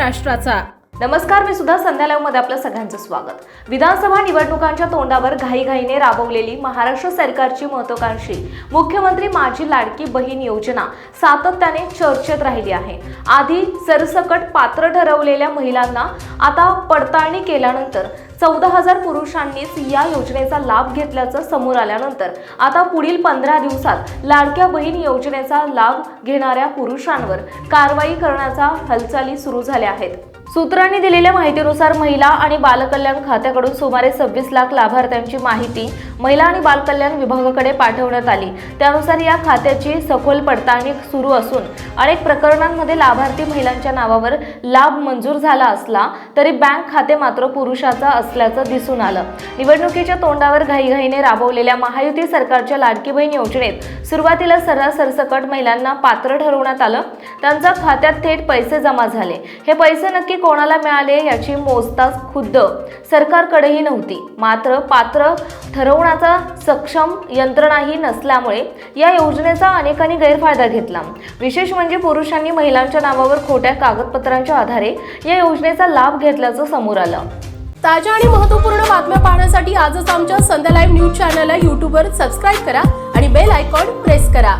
महाराष्ट्राचा। नमस्कार, मी सुद्धा संध्या लाईव्ह मध्ये आपलं सगळ्यांचं स्वागत। विधानसभा निवडणुकांच्या तोंडावर घाईघाईने राबवलेली महाराष्ट्र सरकारची महत्त्वाकांक्षी मुख्यमंत्री माझी लाडकी बहीण योजना सातत्याने चर्चेत राहिली आहे। आधी सरसकट पात्र ठरवलेल्या महिलांना आता पडताळणी केल्यानंतर 14,000 पुरुषांनीच या योजनेचा लाभ घेतल्याचं समोर आल्यानंतर आता पुढील 15 दिवसात लाडक्या बहीण योजनेचा लाभ घेणाऱ्या पुरुषांवर कारवाई करण्याच्या हालचाली सुरू झाल्या आहेत। सूत्रांनी दिलेल्या माहितीनुसार महिला आणि बालकल्याण खात्याकडून सुमारे 26 लाख लाभार्थ्यांची माहिती महिला आणि बालकल्याण विभागाकडे पाठवण्यात आली। त्यानुसार या खात्याची सखोल पडताळणी सुरू असून अनेक प्रकरणांमध्ये लाभार्थी महिलांच्या नावावर लाभ मंजूर झाला असला तरी बँक खाते मात्र पुरुषाचा असल्याचं दिसून आलं। निवडणुकीच्या तोंडावर घाईघाईने राबवलेल्या महायुती सरकारच्या लाडकी बहीण योजनेत सुरुवातीला सरसकट महिलांना पात्र ठरवण्यात आलं। त्यांच्या खात्यात थेट पैसे जमा झाले। हे पैसे नक्की कोणाला मिळाले याची मोजताच खुद्द सरकारकडेही नव्हती। मात्र पात्र ठरवण्याचा सक्षम यंत्रणाही नसल्यामुळे या योजनेचा अनेकांनी गैरफायदा घेतला। विशेष म्हणजे पुरुषांनी महिलांच्या नावावर खोट्या कागदपत्रांच्या आधारे या योजनेचा लाभ घेतल्याचं समोर आलं। ताज्या आणि महत्त्वपूर्ण बातम्या पाहण्यासाठी आजच आमच्या संध्या लाईव्ह न्यूज चॅनलला YouTube वर सबस्क्राईब करा आणि बेल आयकॉन प्रेस करा।